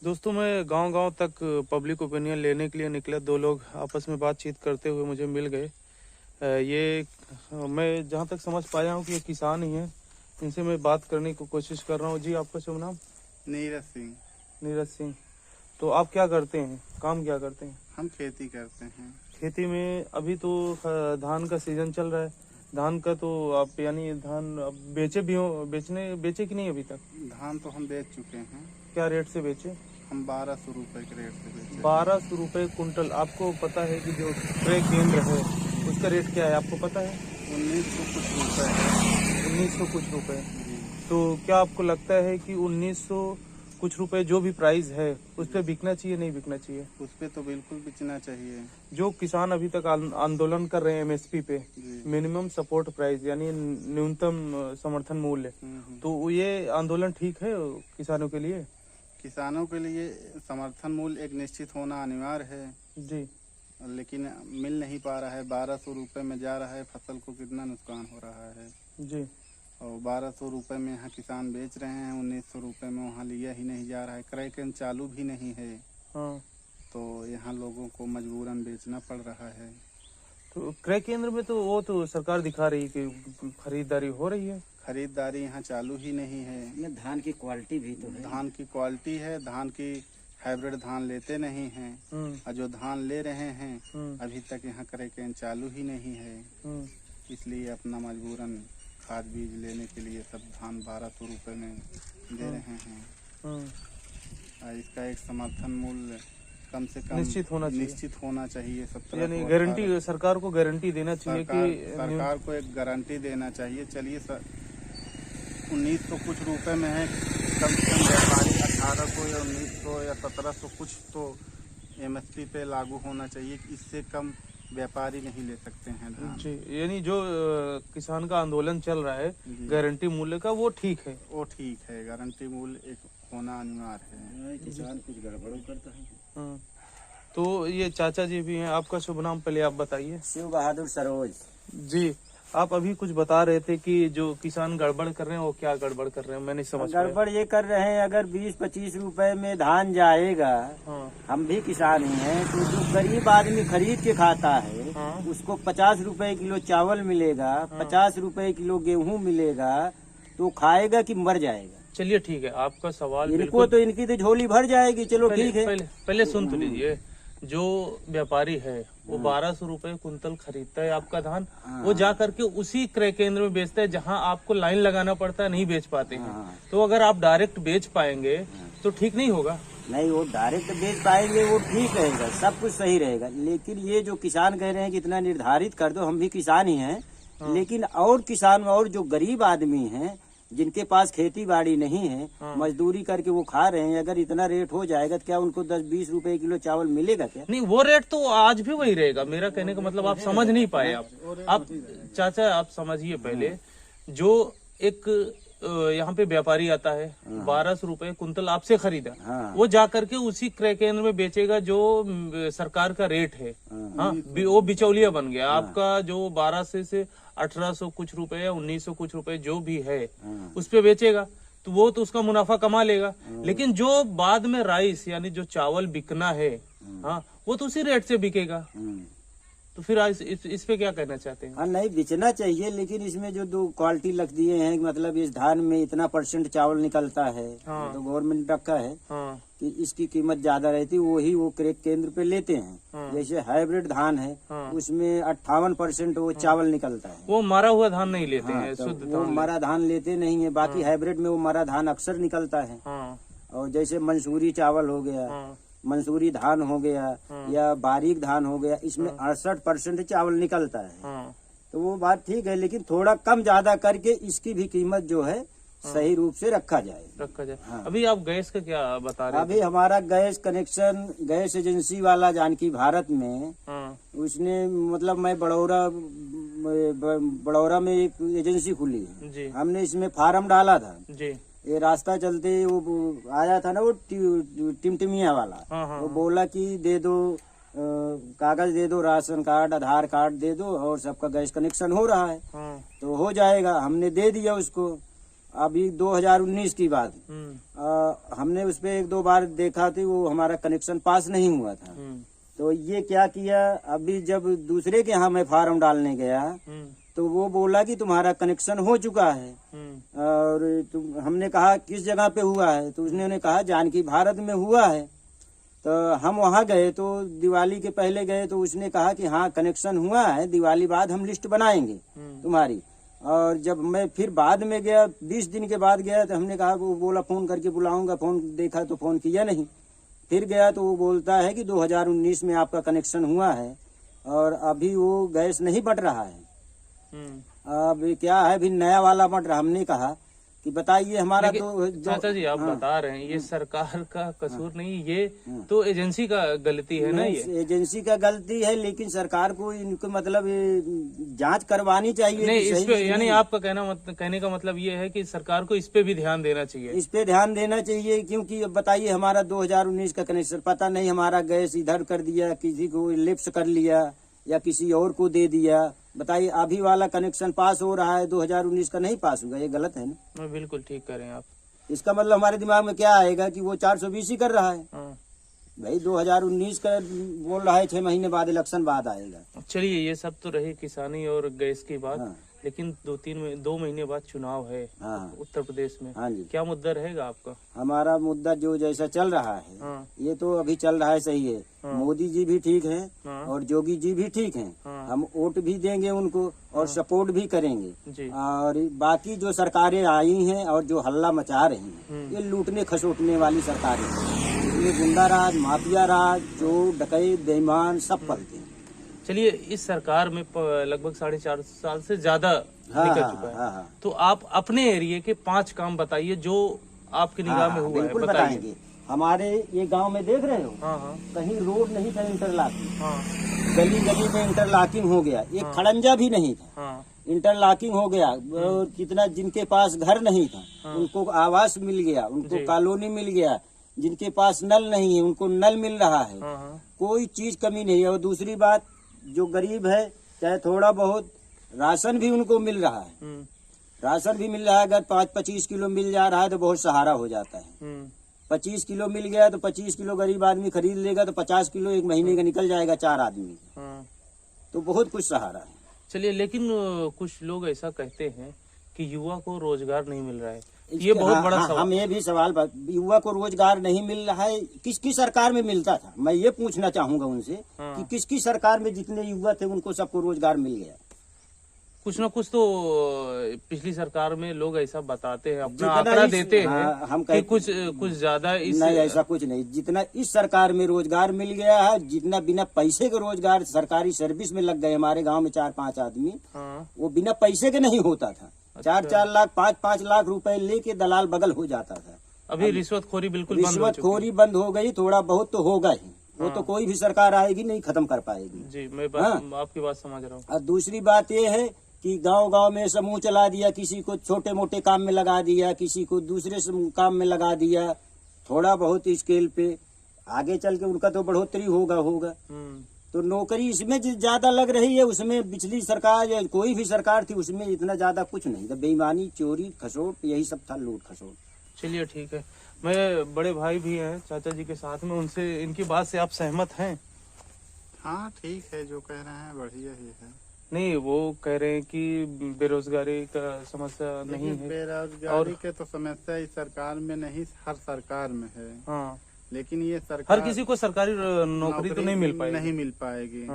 दोस्तों, मैं गांव-गांव तक पब्लिक ओपिनियन लेने के लिए निकला। दो लोग आपस में बातचीत करते हुए मुझे मिल गए। मैं जहां तक समझ पाया हूं कि ये किसान ही हैं। इनसे मैं बात करने की कोशिश कर रहा हूं। जी, आपका शुभ नाम? नीरज सिंह। नीरज सिंह। तो आप क्या करते हैं? काम क्या करते हैं? हम खेती करते हैं। खेती में अभी तो धान का सीजन चल रहा है। धान का तो आप यानी धान अब बेचे कि नहीं अभी तक? धान तो हम बेच चुके हैं। क्या रेट से बेचे? हम 1200 रुपए के रेट से बेचे। 1200 रुपये कुंटल। आपको पता है कि जो क्रय केंद्र है उसका रेट क्या है, आपको पता है? 1900 कुछ रुपए है। 1900 कुछ रुपए। जी। तो क्या आपको लगता है कि 1900 कुछ रुपए जो भी प्राइस है उस पे बिकना चाहिए, नहीं बिकना चाहिए? उस पे तो बिल्कुल बेचना चाहिए। जो किसान अभी तक आंदोलन कर रहे हैं एमएसपी पे, जी। मिनिमम सपोर्ट प्राइस यानी न्यूनतम समर्थन मूल्य, तो ये आंदोलन ठीक है किसानों के लिए? किसानों के लिए समर्थन मूल्य एक निश्चित होना अनिवार्य है। जी। लेकिन मिल नहीं पा रहा है। 1200 रुपए में जा रहा है, फसल को कितना नुकसान हो रहा है। जी। और 1200 रुपए में यहाँ किसान बेच रहे हैं, 1900 रुपए में वहाँ लिया ही नहीं जा रहा है। क्रय केंद्र चालू भी नहीं है। हाँ। तो यहाँ लोगों को मजबूरन बेचना पड़ रहा है। तो क्रय केंद्र में तो वो तो सरकार दिखा रही कि खरीदारी हो रही है। खरीदारी यहाँ चालू ही नहीं है। धान की क्वालिटी भी तो है। धान की क्वालिटी है, धान की हाइब्रिड धान लेते नहीं हैं। और जो धान ले रहे हैं अभी तक यहाँ क्रय केंद्र चालू ही नहीं है। इसलिए अपना मजबूरन खाद बीज लेने के लिए सब धान 1200 रुपए में दे रहे हैं। और इसका एक समर्थन मूल्य कम से कम निश्चित होना चाहिए। सब तरह यानी गारंटी, सरकार को गारंटी देना चाहिए कि सरकार को एक गारंटी देना चाहिए। चलिए 1900 कुछ रुपए में है, कम से कम व्यापारी 1800 या 1900 या 1700 कुछ तो एमएसपी पे लागू होना चाहिए। इससे कम व्यापारी नहीं ले सकते हैं धान। जी। यानी जो किसान का आंदोलन चल रहा है गारंटी मूल्य का, वो ठीक है? वो ठीक है। गारंटी मूल्य एक होना अनिवार्य है। किसान कुछ गड़बड़ करता है। तो ये चाचा जी भी हैं। आपका शुभ नाम पहले आप बताइए। शिव बहादुर सरोज। जी। आप अभी कुछ बता रहे थे कि जो किसान गड़बड़ कर रहे हैं, वो क्या गड़बड़ कर रहे हैं? मैं नहीं समझ पाया। गड़बड़ ये कर रहे हैं, अगर 20-25 रुपए में धान जाएगा, हम भी किसान ही हैं, तो जो गरीब आदमी खरीद के खाता है उसको 50 रुपए किलो चावल मिलेगा, 50 रुपए किलो गेहूं मिलेगा, तो खाएगा कि मर जाएगा? चलिए ठीक है, आपका सवाल इनको तो इनकी तो झोली भर जाएगी। चलो ठीक है। पहले सुन तो लीजिए। जो व्यापारी है वो 1200 रुपए कुंतल खरीदता है आपका धान। वो जा करके उसी क्रय केंद्र में बेचता है जहां आपको लाइन लगाना पड़ता है, नहीं बेच पाते हैं। तो अगर आप डायरेक्ट बेच पाएंगे तो ठीक नहीं होगा? नहीं, वो डायरेक्ट बेच पाएंगे वो ठीक रहेगा, सब कुछ सही रहेगा। लेकिन ये जो किसान कह रहे हैं कि इतना निर्धारित कर दो, हम भी किसान ही हैं। लेकिन और किसान और जो गरीब आदमी हैं जिनके पास खेती बाड़ी नहीं है, मजदूरी करके वो खा रहे हैं, अगर इतना रेट हो जाएगा तो क्या उनको 10-20 रुपए किलो चावल मिलेगा क्या? नहीं, वो रेट तो आज भी वही रहेगा। मेरा कहने का मतलब आप समझ नहीं पाए। आप चाचा आप समझिए पहले। जो एक यहाँ पे व्यापारी आता है, 1200 रुपए कुंतल आपसे खरीदा, वो जा करके उसी क्रय केंद्र में बेचेगा जो सरकार का रेट है। हाँ, वो बिचौलिया बन गया। आपका जो 1200 से 1800 कुछ रुपए या 1900 कुछ रुपए जो भी है उस पे बेचेगा, तो वो तो उसका मुनाफा कमा लेगा। लेकिन जो बाद में राइस यानी जो चावल बिकना है, हाँ, वो तो उसी रेट से बिकेगा। तो फिर इस पे क्या कहना चाहते हैं? हाँ, नहीं बेचना चाहिए, लेकिन इसमें जो दो क्वालिटी लग दिए हैं, मतलब इस धान में इतना % चावल निकलता है। तो गवर्नमेंट रखा है कि इसकी कीमत ज्यादा रहती है, वही वो क्रय केंद्र पे लेते हैं। जैसे हाइब्रिड धान है उसमें 58% वो चावल निकलता है। वो मरा हुआ धान नहीं लेते हैं, शुद्ध धान। वो मरा धान लेते नहीं है। बाकी हाइब्रिड में वो मरा धान अक्सर निकलता है। और जैसे मंसूरी चावल हो गया, मंसूरी धान हो गया, या बारीक धान हो गया, इसमें 68% चावल निकलता है। तो वो बात ठीक है, लेकिन थोड़ा कम ज्यादा करके इसकी भी कीमत जो है सही रूप से रखा जाए। अभी आप गैस का क्या बता रहे हैं? अभी हमारा गैस कनेक्शन गैस एजेंसी वाला जानकी भारत में, उसने मतलब मैं बड़ौरा में एक एजेंसी खुली है। हमने इसमें फार्म डाला था। ये रास्ता चलते वो आया था ना, वो टिमटिमिया वाला। वो बोला कि दे दो कागज, दे दो राशन कार्ड, आधार कार्ड दे दो और सबका गैस कनेक्शन हो रहा है। तो हो जाएगा। हमने दे दिया उसको। अभी 2019 की बात, हमने उस पे 1-2 बार देखा थी, वो हमारा कनेक्शन पास नहीं हुआ था। तो ये क्या किया, अभी जब दूसरे के यहाँ मैं फार्म डालने गया तो वो बोला कि तुम्हारा कनेक्शन हो चुका है। और हमने कहा किस जगह पे हुआ है, तो उसने कहा जानकी भारत में हुआ है। तो हम वहाँ गए, तो दिवाली के पहले गए, तो उसने कहा कि हाँ कनेक्शन हुआ है, दिवाली बाद हम लिस्ट बनाएंगे तुम्हारी। और जब मैं फिर बाद में गया, 20 दिन के बाद गया, तो हमने कहा, वो बोला फोन करके बुलाऊंगा, फोन देखा तो फोन किया नहीं। फिर गया तो वो बोलता है कि 2019 में आपका कनेक्शन हुआ है और अभी वो गैस नहीं बट रहा है। अब क्या है, अभी नया वाला बट रहा। हमने कहा कि बताइए हमारा तो चाचा जी आप बता रहे हैं ये सरकार का कसूर नहीं, ये तो एजेंसी का गलती है ना, ये एजेंसी का गलती है, लेकिन सरकार को इनको मतलब जांच करवानी चाहिए। नहीं इस पे, यानी आपका कहने का मतलब ये है कि सरकार को इस पे भी ध्यान देना चाहिए। इस पे ध्यान देना चाहिए, क्योंकि अब बताइए हमारा 2019 का कनेक्शन, पता नहीं हमारा गैस इधर कर दिया, किसी को लिप्स कर लिया या किसी और को दे दिया। बताइए अभी वाला कनेक्शन पास हो रहा है, 2019 का नहीं पास होगा, ये गलत है ना। बिल्कुल ठीक करें आप। इसका मतलब हमारे दिमाग में क्या आएगा कि वो 420 ही कर रहा है। भाई 2019 का बोल रहा है, 6 महीने बाद इलेक्शन बाद आएगा। चलिए ये सब तो रही किसानी और गैस की बात, लेकिन 2 महीने बाद चुनाव है उत्तर प्रदेश में। हाँ जी, क्या मुद्दा रहेगा आपका? हमारा मुद्दा जो जैसा चल रहा है ये तो अभी चल रहा है, सही है। मोदी जी भी ठीक हैं और योगी जी भी ठीक हैं। हम वोट भी देंगे उनको और सपोर्ट भी करेंगे। और बाकी जो सरकारें आई हैं और जो हल्ला मचा रही हैं, ये लूटने खसोटने वाली सरकारें हैं। ये गुंडा राज, माफिया राज, चोर डकैत बेईमान सब पलते हैं। चलिए इस सरकार में लगभग 4.5 साल से ज्यादा निकल चुका है। तो आप अपने एरिया के 5 काम बताइए जो आपकी निगाह में हुआ है। बिल्कुल बताएंगे। हमारे ये गांव में देख रहे हो, कहीं रोड नहीं था, इंटरलॉकिंग, गली गली में इंटरलॉकिंग हो गया। एक खड़ंजा भी नहीं था, इंटरलॉकिंग हो गया। और कितना जिनके पास घर नहीं था उनको आवास मिल गया, उनको कॉलोनी मिल गया। जिनके पास नल नहीं है उनको नल मिल रहा है। कोई चीज कमी नहीं है। और दूसरी बात, जो गरीब है चाहे थोड़ा बहुत राशन भी उनको मिल रहा है। राशन भी मिल रहा है, अगर 5-25 किलो मिल जा रहा है तो बहुत सहारा हो जाता है। 25 किलो मिल गया तो 25 किलो गरीब आदमी खरीद लेगा तो 50 किलो 1 महीने का निकल जाएगा 4 आदमी। तो बहुत कुछ सहारा है। चलिए लेकिन कुछ लोग ऐसा कहते हैं कि युवा को रोजगार नहीं मिल रहा है, ये बहुत बड़ा सवाल। हम ये भी सवाल, युवा को रोजगार नहीं मिल रहा है, किसकी सरकार में मिलता था? मैं ये पूछना चाहूंगा उनसे कि किसकी सरकार में जितने युवा थे उनको सबको रोजगार मिल गया? कुछ ना कुछ तो पिछली सरकार में लोग ऐसा बताते हैं, अपना आंकड़ा देते हैं हम कि कुछ ज्यादा। नहीं, ऐसा कुछ नहीं। जितना इस सरकार में रोजगार मिल गया है, जितना बिना पैसे के रोजगार सरकारी सर्विस में लग गए हमारे गांव में 4-5 आदमी, वो बिना पैसे के नहीं होता था। 4-4 लाख 5-5 लाख रुपए लेके दलाल बगल हो जाता था। अभी रिश्वतखोरी बिल्कुल रिश्वतखोरी बंद हो गई। थोड़ा बहुत तो होगा ही, वो तो कोई भी सरकार आएगी नहीं खत्म कर पाएगी। जी मैं आपकी बात समझ रहा हूँ। और दूसरी बात ये है कि गांव-गांव में समूह चला दिया, किसी को छोटे मोटे काम में लगा दिया, किसी को दूसरे काम में लगा दिया। थोड़ा बहुत स्केल पे आगे चल के उनका तो बढ़ोतरी होगा। तो नौकरी इसमें ज्यादा लग रही है, उसमें पिछली सरकार या कोई भी सरकार थी उसमें इतना ज्यादा कुछ नहीं था। बेईमानी, चोरी, खसोट, यही सब था, लूट खसोट। चलिए ठीक है। मैं बड़े भाई भी हैं चाचा जी के साथ में, उनसे इनकी बात से आप सहमत हैं? हाँ ठीक है, जो कह रहे हैं बढ़िया ही है। नहीं, वो कह रहे हैं कि बेरोजगारी का समस्या नहीं है। बेरोजगारी के तो समस्या इस सरकार में नहीं, हर सरकार में है। लेकिन ये सरकार, हर किसी को सरकारी नौकरी तो नहीं मिल पाएगी।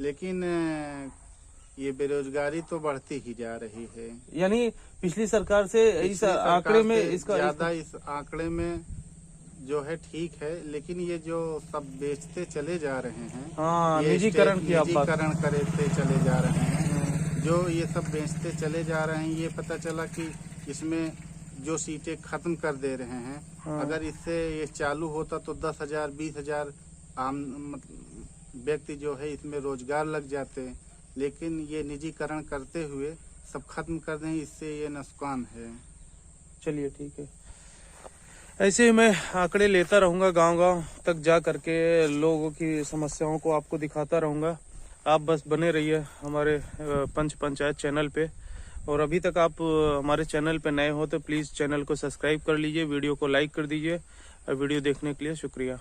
लेकिन ये बेरोजगारी तो बढ़ती ही जा रही है। यानी पिछली सरकार से इस आंकड़े में इसका ज्यादा, इस आंकड़े में जो है ठीक है। लेकिन ये जो सब बेचते चले जा रहे हैं, निजीकरण करते चले जा रहे हैं, जो ये सब बेचते चले जा रहे हैं, ये पता चला कि इसमें जो सीटें खत्म कर दे रहे हैं। अगर इससे ये चालू होता तो 10,000 20,000 आम व्यक्ति जो है इसमें रोजगार लग जाते। लेकिन ये निजीकरण करते हुए सब खत्म कर दें, इससे ये नुकसान है। चलिए ठीक है, ऐसे ही मैं आंकड़े लेता रहूंगा, गांव-गांव तक जा करके लोगों की समस्याओं को आपको दिखाता रहूंगा। आप बस बने रहिए हमारे पंच पंचायत चैनल पे और अभी तक आप हमारे चैनल पे नए हो तो प्लीज़ चैनल को सब्सक्राइब कर लीजिए, वीडियो को लाइक कर दीजिए और वीडियो देखने के लिए शुक्रिया।